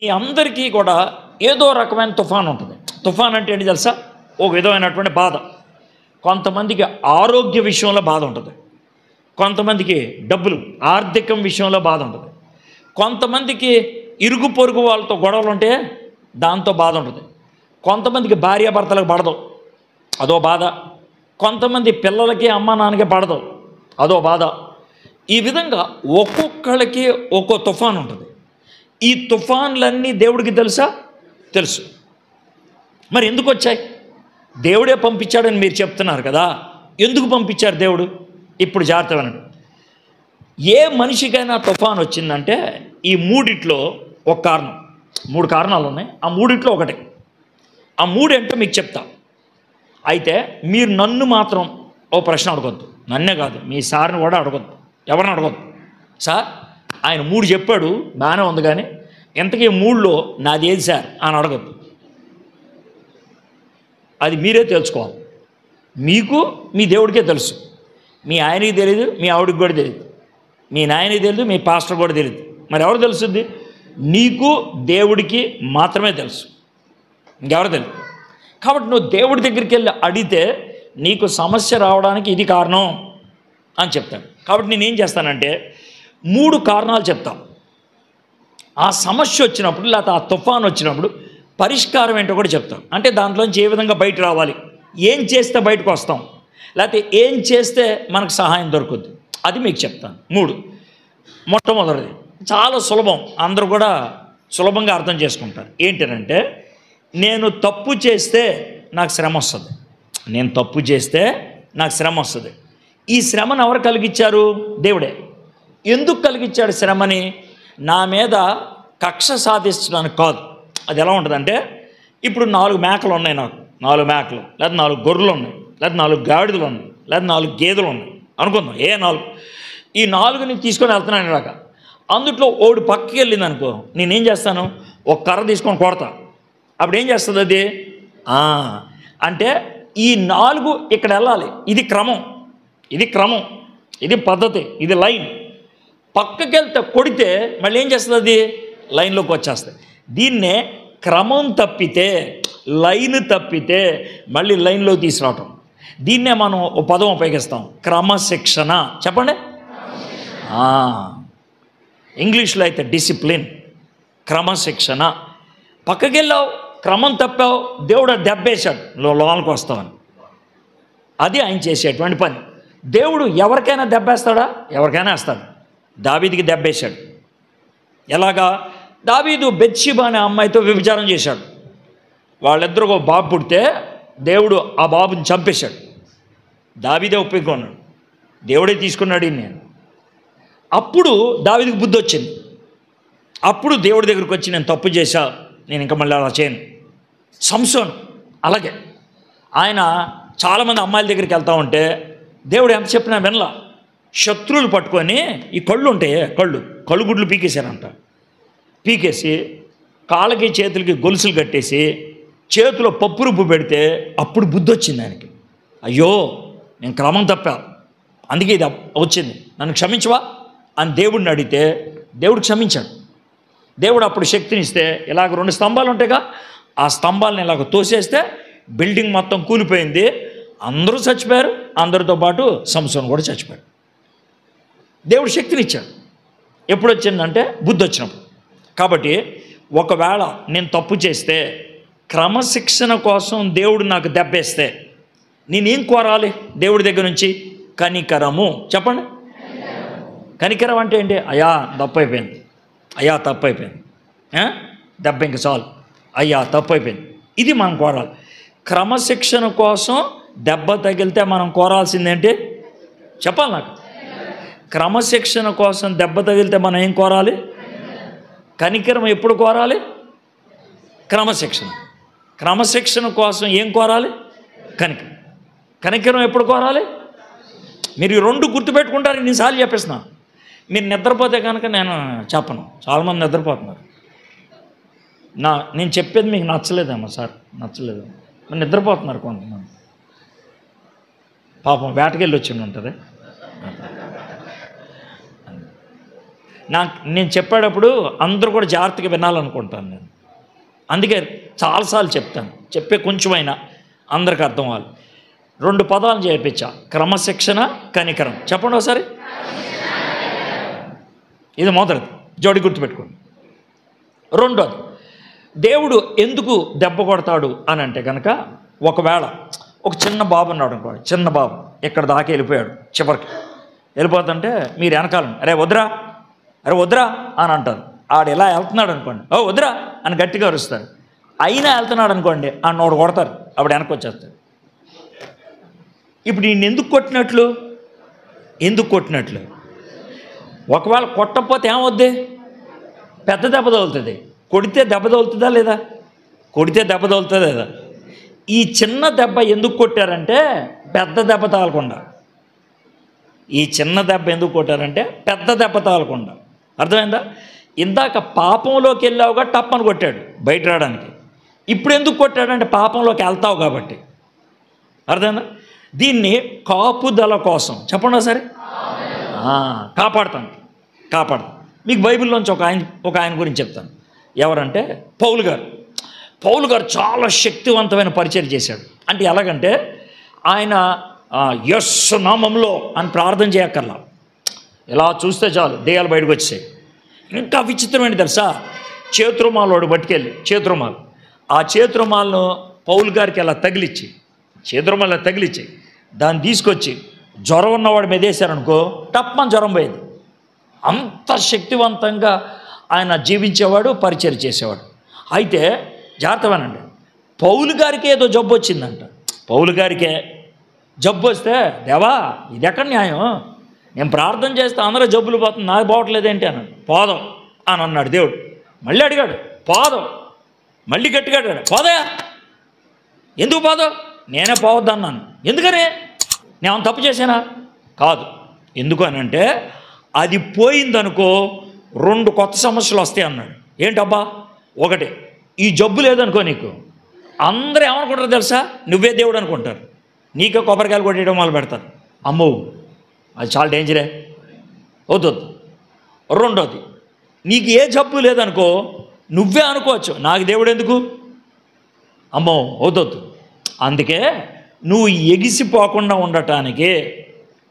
మీ అందరికీ కూడా ఏదో రకమైన తుఫాన్ ఉంటుంది. తుఫాన్ అంటే ఏంటి తెలుసా? ఒక విధమైనటువంటి బాధ. కొంతమందికి ఆరోగ్య విషయంలో బాధ ఉంటుంది, కొంతమందికి డబ్బులు ఆర్థికం విషయంలో బాధ ఉంటుంది, కొంతమందికి ఇరుగు పొరుగు వాళ్ళతో గొడవలు ఉంటే దాంతో బాధ ఉంటుంది, కొంతమందికి భార్యాభర్తలకు పడదు, అదో బాధ, కొంతమంది పిల్లలకి అమ్మ నాన్నకి పడదు, అదో బాధ. ఈ విధంగా ఒక్కొక్కళ్ళకి ఒక్కో తుఫాన్ ఉంటుంది. ఈ తుఫాన్లన్నీ దేవుడికి తెలుసా? తెలుసు. మరి ఎందుకు వచ్చాయి? దేవుడే పంపించాడని మీరు చెప్తున్నారు కదా, ఎందుకు పంపించారు దేవుడు? ఇప్పుడు జాగ్రత్త వినండి. ఏ మనిషికైనా తుఫాన్ వచ్చిందంటే ఈ మూడిట్లో ఒక కారణం, 3 కారణాలు ఉన్నాయి, ఆ మూడిట్లో ఒకటి. ఆ మూడేంటో మీకు చెప్తా. అయితే మీరు నన్ను మాత్రం ఓ ప్రశ్న అడగొద్దు, నన్నే కాదు మీ సార్ని కూడా అడగొద్దు, ఎవరిని అడగొద్దు. సార్ ఆయన 3 చెప్పాడు బాగానే ఉంది, కానీ ఇంతకీ 3లో నాది ఏది సార్ అని అడగొద్దు. అది మీరే తెలుసుకోవాలి. మీకు మీ దేవుడికే తెలుసు, మీ ఆయనకి తెలియదు, మీ ఆవిడికి కూడా తెలియదు, మీ నాయనకి తెలియదు, మీ పాస్టర్ కూడా తెలియదు. మరి ఎవరు తెలుస్తుంది? నీకు దేవుడికి మాత్రమే తెలుసు, ఇంకెవరు తెలియదు. కాబట్టి నువ్వు దేవుడి దగ్గరికి వెళ్ళి అడిగితే నీకు సమస్య రావడానికి ఇది కారణం అని చెప్తాను. కాబట్టి నేనేం చేస్తానంటే 3 కారణాలు చెప్తాను. ఆ సమస్య వచ్చినప్పుడు లేకపోతే ఆ తుఫాన్ వచ్చినప్పుడు పరిష్కారం ఏంటో కూడా చెప్తాం. అంటే దాంట్లోంచి ఏ విధంగా బయట రావాలి, ఏం చేస్తే బయటకు వస్తాం, లేకపోతే ఏం చేస్తే మనకు సహాయం దొరుకుద్ది, అది మీకు చెప్తాను. 3. మొట్టమొదటిది చాలా సులభం, అందరూ కూడా సులభంగా అర్థం చేసుకుంటారు. ఏంటంటే నేను తప్పు చేస్తే నాకు శ్రమ వస్తుంది, నేను తప్పు చేస్తే నాకు శ్రమ వస్తుంది. ఈ శ్రమను ఎవరు కలిగించారు? దేవుడే. ఎందుకు కలిగించాడు శ్రమని? నా మీద కక్ష సాధించడానికి కాదు. అది ఎలా ఉంటుందంటే, ఇప్పుడు 4 మేకలు ఉన్నాయి, నాకు 4 మేకలు, లేదా 4 గొర్రెలు ఉన్నాయి, లేదా 4 గాడిదలు ఉన్నాయి, లేదా 4 గేదెలు ఉన్నాయి అనుకుందాం. 4 ఈ 4ని తీసుకొని వెళ్తున్నాను ఇలాగా. అందుట్లో ఓడి పక్కకి వెళ్ళింది అనుకో, నేనేం చేస్తాను? ఒక కర్ర తీసుకొని కొడతా. అప్పుడు ఏం చేస్తుంది అది? అంటే ఈ 4 ఇక్కడ వెళ్ళాలి, ఇది క్రమం, ఇది క్రమం, ఇది పద్ధతి, ఇది లైన్. పక్కకి వెళ్తే కొడితే మళ్ళీ ఏం చేస్తుంది? అది లైన్లోకి వచ్చేస్తుంది. దీన్నే క్రమం తప్పితే, లైన్ తప్పితే మళ్ళీ లైన్లో తీసుకురావటం. దీన్నే మనం ఓ పదం ఉపయోగిస్తాం, క్రమశిక్షణ. చెప్పండి. ఇంగ్లీష్లో అయితే డిసిప్లిన్, క్రమశిక్షణ. పక్కకి వెళ్ళావు, క్రమం తప్పావు, దేవుడు దెబ్బేశాడు, లోనికి వస్తామని. అది ఆయన చేసేటువంటి పని. దేవుడు ఎవరికైనా దెబ్బేస్తాడా? ఎవరికైనా వేస్తాడు. దావీదుకి దెబ్బేశాడు. ఎలాగా? దావీదు బెత్షెబా అనే అమ్మాయితో వ్యభిచారం చేశాడు. వాళ్ళిద్దరు ఒక బాబు పుడితే దేవుడు ఆ బాబుని చంపేశాడు. దావీదే ఒప్పుకున్నాడు, దేవుడే తీసుకున్నాడు నేను. అప్పుడు దావీదుకి బుద్ధి వచ్చింది. అప్పుడు దేవుడి దగ్గరికి వచ్చి, నేను తప్పు చేశా, నేను ఇంకా మళ్ళీ అలా చేయను. సంసోన్ అలాగే, ఆయన చాలామంది అమ్మాయిల దగ్గరికి వెళ్తూ ఉంటే దేవుడు ఎంత చెప్పినా వినలా. శత్రువులు పట్టుకొని ఈ కళ్ళు ఉంటాయి, కళ్ళుగుడ్లు పీకేశారంట. పీకేసి కాళ్ళకి చేతులకి గొలుసులు కట్టేసి చేతిలో పప్పు రుబ్బు పెడితే అప్పుడు బుద్ధి వచ్చింది ఆయనకి. అయ్యో నేను క్రమం తప్పా, అందుకే ఇది వచ్చింది, నన్ను క్షమించవా అని దేవుడిని అడిగితే దేవుడు క్షమించాడు. దేవుడు అప్పుడు శక్తినిస్తే ఇలాగ 2 స్తంభాలు ఉంటాయిగా, ఆ స్తంభాలను ఇలాగ తోసేస్తే బిల్డింగ్ మొత్తం కూలిపోయింది, అందరూ చచ్చిపోయారు, అందరితో పాటు సంసోను కూడా చచ్చిపోయాడు. దేవుడు శక్తినిచ్చాడు. ఎప్పుడు వచ్చిందంటే బుద్ధి వచ్చినప్పుడు. కాబట్టి ఒకవేళ నేను తప్పు చేస్తే, క్రమశిక్షణ కోసం దేవుడు నాకు దెబ్బేస్తే నేనేం కోరాలి దేవుడి దగ్గర నుంచి? కనికరము. చెప్పండి. కనికరం అంటే ఏంటి? అయ్యా తప్పైపోయింది, అయ్యా తప్పైపోయింది, దెబ్బ ఇంక చాలు, అయ్యా తప్పైపోయింది, ఇది మనం కోరాలి. క్రమశిక్షణ కోసం దెబ్బ తగిలితే మనం కోరాల్సిందేంటి? చెప్పాలి నాకు. క్రమశిక్షణ కోసం దెబ్బ తగిలితే మనం ఏం కోరాలి? కనికరం. ఎప్పుడు కోరాలి? క్రమశిక్షణ. క్రమశిక్షణ కోసం ఏం కోరాలి? కనికరం. కనికరం ఎప్పుడు కోరాలి? మీరు ఈ 2 గుర్తుపెట్టుకుంటారు. ఎన్నిసార్లు చెప్పేస్తున్నా. మీరు నిద్రపోతే కనుక నేను చెప్పను, చాలామంది నిద్రపోతున్నారు. నేను చెప్పేది మీకు నచ్చలేదేమో సార్, నచ్చలేదు, మరి నిద్రపోతున్నారు కొంతమంది. పాపం వేటకెళ్ళి వచ్చింది ఉంటుంది. నేను చెప్పేటప్పుడు అందరూ కూడా జాగ్రత్తగా వినాలనుకుంటాను నేను. అందుకే చాలాసార్లు చెప్తాను, చెప్పే కొంచెమైనా అందరికి అర్థం అవ్వాలి. 2 పదాలు చేర్పించా, క్రమశిక్షణ, కనికరం. చెప్పండి ఒకసారి. ఇది మొదటిది, జోడి గుర్తుపెట్టుకోండి. రెండోది, దేవుడు ఎందుకు దెబ్బ కొడతాడు అని అంటే కనుక, ఒకవేళ ఒక చిన్న బాబు ఉన్నాడు అనుకోండి, చిన్న బాబు ఇక్కడ దాకా వెళ్ళిపోయాడు, చివరికి వెళ్ళిపోతుంటే మీరు వెనకాలండి, అరే వద్దురా, అరే వద్దురా అని అంటారు. ఆడు ఎలా వెళ్తున్నాడు అనుకోండి, ఓ వద్దురా అని గట్టిగా అరుస్తారు. అయినా వెళ్తున్నాడు అనుకోండి, ఆ నోడు కొడతారు, అప్పుడు వెనక్కి వచ్చేస్తాడు. ఇప్పుడు ఈయన ఎందుకు కొట్టినట్లు? ఒకవేళ కొట్టకపోతే ఏమవుద్ది? పెద్ద దెబ్బ తగులుతుంది. కొడితే దెబ్బ తగులుతుందా లేదా? ఈ చిన్న దెబ్బ ఎందుకు కొట్టారంటే పెద్ద దెబ్బ తగలకుండా. పెద్ద దెబ్బ తగలకుండా. అర్థమైందా? ఇందాక పాపంలోకి వెళ్ళావుగా టప్పని కొట్టాడు బయట రావడానికి. ఇప్పుడు ఎందుకు కొట్టాడంటే పాపంలోకి వెళ్తావు కాబట్టి. అర్థమైందా? దీన్ని కాపుదల కోసం. చెప్పండి సరే. కాపాడుతాను. మీకు బైబిల్లోంచి ఒక ఆయన గురించి చెప్తాను. ఎవరంటే పౌలు గారు చాలా శక్తివంతమైన పరిచయం చేశాడు. అంటే ఎలాగంటే ఆయన యెస్సు నామంలో అని ప్రార్థన చేయక్కర్లా, ఇలా చూస్తే చాలు దెయ్యాలు బయటకు వచ్చాయి. ఇంకా విచిత్రమైన తెలుసా, చేతురుమాలోడు పట్టుకెళ్ళి ఆ చేతురుమాలను పౌలు గారికి అలా తగిలిచ్చి దాన్ని తీసుకొచ్చి జ్వరం ఉన్నవాడి మీద వేశారనుకో, టప్మని జ్వరం పోయేది. అంత శక్తివంతంగా ఆయన జీవించేవాడు, పరిచయం చేసేవాడు. అయితే జాగ్రత్తగానండి, పౌలు గారికి ఏదో జబ్బు వచ్చిందంట. పౌలు గారికే జబ్బు వస్తే, దేవా ఇది ఎక్కడ న్యాయం, నేను ప్రార్థన చేస్తే అందరూ జబ్బులు పోతుంది, నాకు పోవట్లేదేంటి అన్నాడు. పోదాం అని అన్నాడు దేవుడు. మళ్ళీ అడిగాడు, పోదాం. మళ్ళీ గట్టిగా అడిగాడు, పోదయా. ఎందుకు పోదాం? నేనే పోవద్దన్నాను. ఎందుకనే? నేను తప్పు చేశానా? కాదు. ఎందుకు అని అంటే అది పోయిందనుకో 2 కొత్త సమస్యలు వస్తాయి అన్నాడు. ఏంటబ్బా? ఒకటి, ఈ జబ్బు లేదనుకో నీకు, అందరూ ఏమనుకుంటారు తెలుసా? నువ్వే దేవుడు అనుకుంటారు. నీకే కొబ్బరికాయలు కొట్టేయడం మొదలు పెడతారు. అమ్మో అది చాలా డేంజరే, వద్దు. రెండోది, నీకు ఏ జబ్బు లేదనుకో నువ్వే అనుకోవచ్చు, నాకు దేవుడు ఎందుకు, అమ్మో వద్దు. అందుకే నువ్వు ఎగిసిపోకుండా ఉండటానికి,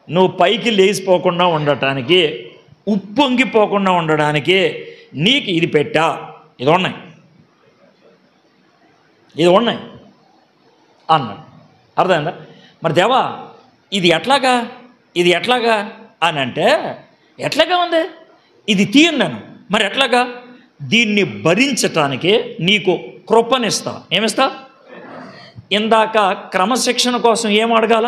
నువ్వు పైకి లేచిపోకుండా ఉండటానికి, ఉప్పొంగిపోకుండా ఉండడానికి నీకు ఇది పెట్టా, ఇది ఉన్నాయి అన్నాడు. అర్థమైందా? మరి దేవా ఇది ఎట్లాగా అని అంటే, ఎట్లాగా ఉంది, ఇది తీయన్నాను. మరి ఎట్లాగా? దీన్ని భరించటానికి నీకు కృపనిస్తా. ఏమిస్తా? ఇందాక క్రమశిక్షణ కోసం ఏం అడగాల?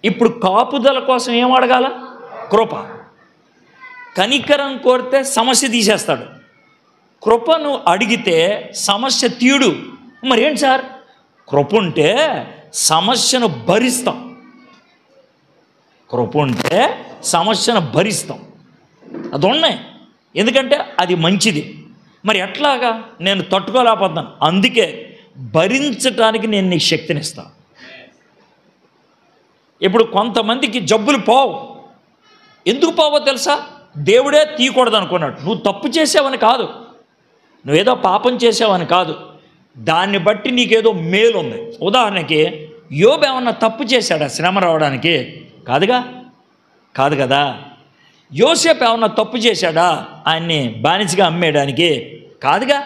ఇప్పుడు కాపుదల కోసం ఏం అడగాల? కృప. కనికరం కోరితే సమస్య తీసేస్తాడు, కృపను అడిగితే సమస్య తీయుడు. మరి ఏంటి సార్? కృప ఉంటే సమస్యను భరిస్తాం. అది ఉన్నాయి, ఎందుకంటే అది మంచిది. మరి ఎట్లాగా? నేను తట్టుకోలేకపోతున్నాను, అందుకే భరించటానికి నేను నీకు శక్తినిస్తాను. ఇప్పుడు కొంతమందికి జబ్బులు పోవు. ఎందుకు పోవో తెలుసా? దేవుడే తీయకూడదు అనుకున్నాడు. నువ్వు తప్పు చేసావని కాదు, నువ్వేదో పాపం చేసావని కాదు, దాన్ని బట్టి నీకేదో మేలు ఉంది. ఉదాహరణకి యోబు ఏమన్నా తప్పు చేశాడా శ్రమ రావడానికి? కాదు కదా. యోసేపు ఏమన్నా తప్పు చేశాడా ఆయన్ని బానిసగా అమ్మేయడానికి? కాదుగా.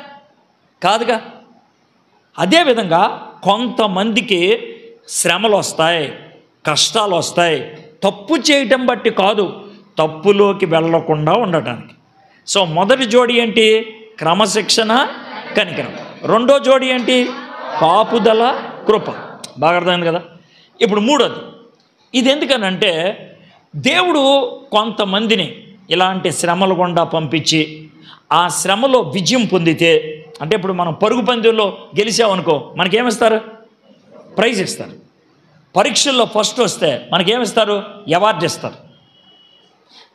అదేవిధంగా కొంతమందికి శ్రమలు వస్తాయి, కష్టాలు వస్తాయి, తప్పు చేయటం బట్టి కాదు, తప్పులోకి వెళ్ళకుండా ఉండటానికి. సో మొదటి జోడి ఏంటి? క్రమశిక్షణ, కనికరం. రెండో జోడి ఏంటి? కాపుదల, కృప. బాగా అర్థమైంది కదా? ఇప్పుడు మూడోది, ఇది ఎందుకనంటే దేవుడు కొంతమందిని ఇలాంటి శ్రమలు గుండా పంపించి ఆ శ్రమలో విజయం పొందితే, అంటే ఇప్పుడు మనం పరుగు పందెంలో గెలిచామనుకో మనకేమిస్తారు? ప్రైజ్ ఇస్తారు. పరీక్షల్లో ఫస్ట్ వస్తే మనకేమిస్తారు? అవార్డు ఇస్తారు.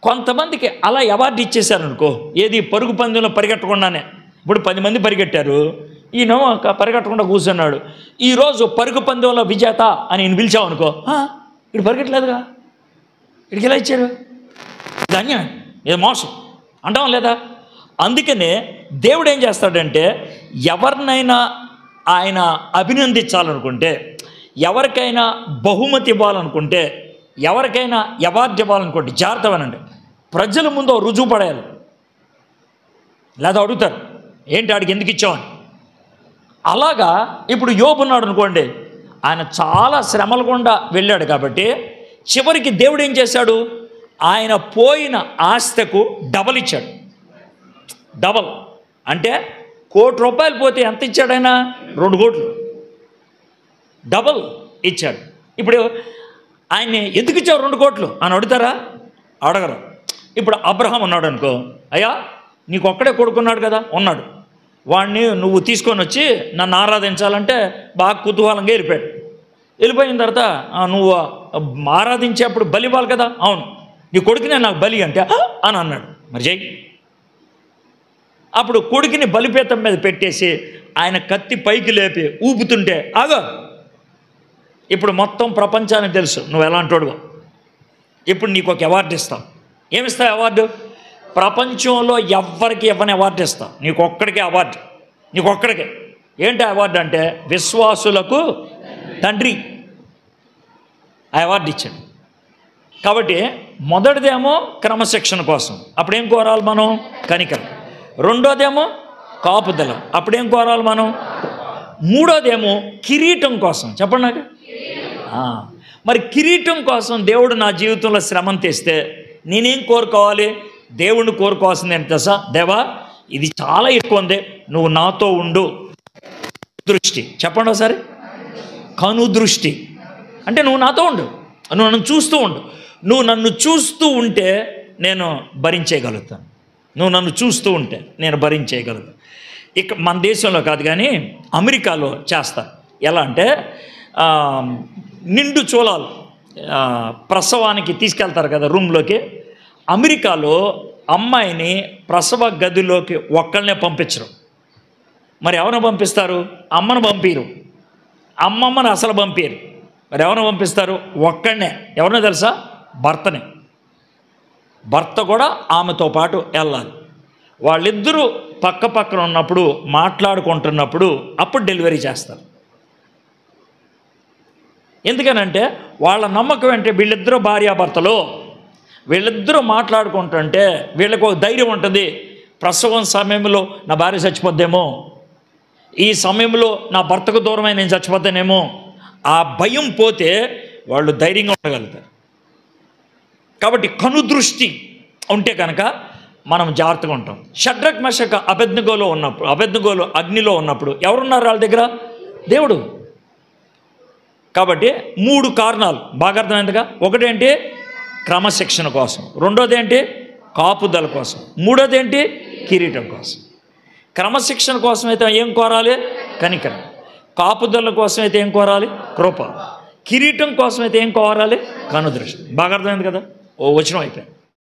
కొంతమందికి అలా అవార్డు ఇచ్చేశారనుకో, ఏది పరుగు పందెంలో పరిగెట్టకుండానే. ఇప్పుడు 10 మంది పరిగెట్టారు, ఈయన పరిగెట్టకుండా కూర్చున్నాడు. ఈరోజు పరుగు పందెంలో విజేత అని ఈయన పిలిచామనుకో, ఇటు పరిగెట్టలేదుగా, ఇక్కడికి ఎలా ఇచ్చారు? ఇది అన్యాయం. ఇది మోసం అంటాం లేదా? అందుకనే దేవుడు ఏం చేస్తాడంటే ఎవరినైనా ఆయన అభినందించాలనుకుంటే, ఎవరికైనా బహుమతి ఇవ్వాలనుకుంటే, ఎవరికైనా అవార్డు ఇవ్వాలనుకుంటే జాగ్రత్తవనండి, ప్రజల ముందు రుజువు పడేయాలి. లేదా అడుగుతారు, ఏంటి ఆడికి ఎందుకు ఇచ్చామని. అలాగా ఇప్పుడు యోబు ఉన్నాడు అనుకోండి, ఆయన చాలా శ్రమల గుండా వెళ్ళాడు కాబట్టి చివరికి దేవుడు ఏం చేశాడు, ఆయన పోయిన ఆస్తికు డబల్ ఇచ్చాడు. డబల్ అంటే ₹1,00,00,000 పోతే ఎంత ఇచ్చాడు ఆయన? 2 కోట్లు డబల్ ఇచ్చాడు. ఇప్పుడు ఆయన్ని ఎందుకు ఇచ్చావు 2 కోట్లు అని అడుగుతారా? అడగరు. ఇప్పుడు అబ్రహాం ఉన్నాడు అనుకో, అయ్యా నీకు ఒక్కడే కొడుకున్నాడు కదా, ఉన్నాడు, వాడిని నువ్వు తీసుకొని వచ్చి నన్ను ఆరాధించాలంటే బాగా కుతూహలంగా వెళ్ళిపోయిన తర్వాత నువ్వు ఆరాధించేప్పుడు బలి ఇవ్వాలి కదా, అవును నీ కొడుకునే నాకు బలి అంటే అని అన్నాడు. మరి జై అప్పుడు కొడుకుని బలిపీతం మీద పెట్టేసి ఆయన కత్తి పైకి లేపి ఊపుతుంటే ఆగో, ఇప్పుడు మొత్తం ప్రపంచానికి తెలుసు నువ్వు ఎలాంటోడువో. ఇప్పుడు నీకు ఒక అవార్డు ఇస్తాం. ఏమిస్తావు అవార్డు? ప్రపంచంలో ఎవ్వరికి ఇవ్వని అవార్డు ఇస్తాం. నీకు ఒక్కడికే అవార్డు, నీకు ఒక్కడికే. ఏంటి అవార్డు అంటే విశ్వాసులకు తండ్రి. ఆ అవార్డు ఇచ్చాడు. కాబట్టి మొదటిదేమో క్రమశిక్షణ కోసం, అప్పుడేం కోరాలి మనం? కనికరం. రెండోదేమో కాపుదల, అప్పుడేం కోరాలి మనం? మూడోదేమో కిరీటం కోసం. చెప్పండి నాకు. మరి కిరీటం కోసం దేవుడు నా జీవితంలో శ్రమను తెస్తే నేనేం కోరుకోవాలి? దేవుణ్ణి కోరుకోవాల్సింది ఏంటి తెలుసా? దేవా ఇది చాలా ఎక్కువ ఉంది, నువ్వు నాతో ఉండు. దృష్టి చెప్పండి ఒకసారి. కను దృష్టి అంటే నువ్వు నాతో ఉండు, నువ్వు నన్ను చూస్తూ ఉండు. నువ్వు నన్ను చూస్తూ ఉంటే నేను భరించేయగలుగుతాను. నువ్వు నన్ను చూస్తూ ఉంటే నేను భరించేయగలుగుతాను. ఇక మన దేశంలో కాదు కానీ అమెరికాలో చేస్తారు. ఎలా అంటే నిండు చూలాలు ప్రసవానికి తీసుకెళ్తారు కదా రూమ్లోకి. అమెరికాలో అమ్మాయిని ప్రసవ గదిలోకి ఒక్కళ్ళనే పంపించరు. మరి ఎవరిని పంపిస్తారు? అమ్మను పంపిరు, అమ్మమ్మని అసలు పంపిరు. మరి ఎవరిని పంపిస్తారు? ఒక్కడనే. ఎవరినో తెలుసా? భర్తని. భర్త కూడా ఆమెతో పాటు వెళ్ళాలి. వాళ్ళిద్దరూ పక్క పక్కన ఉన్నప్పుడు మాట్లాడుకుంటున్నప్పుడు అప్పుడు డెలివరీ చేస్తారు. ఎందుకనంటే వాళ్ళ నమ్మకం ఏంటి? వీళ్ళిద్దరూ భార్యాభర్తలు, వీళ్ళిద్దరూ మాట్లాడుకుంటుంటే వీళ్ళకు ఒక ధైర్యం ఉంటుంది. ప్రసవం సమయంలో నా భార్య చచ్చిపోద్దేమో, ఈ సమయంలో నా భర్తకు దూరమై నేను చచ్చిపోతానేమో, ఆ భయం పోతే వాళ్ళు ధైర్యంగా ఉండగలుగుతారు. కాబట్టి కనుదృష్టి ఉంటే కనుక మనం జాగ్రత్తగా ఉంటాం. షడ్రక్ మెషక్ అబేద్నెగోలో అగ్నిలో ఉన్నప్పుడు ఎవరున్నారు వాళ్ళ దగ్గర? దేవుడు. కాబట్టి 3 కారణాలు బాగా అర్థమైందిగా. ఒకటేంటి? క్రమశిక్షణ కోసం. రెండోది ఏంటి? కాపుదల కోసం. మూడోది ఏంటి? కిరీటం కోసం. క్రమశిక్షణ కోసం అయితే ఏం కోరాలి? కనికరం. కాపుదల కోసం అయితే ఏం కోరాలి? కృప. కిరీటం కోసం అయితే ఏం కోరాలి? కనుదృష్టి. బాగా అర్థమైంది కదా. ఓ వచనం అయిపోయింది.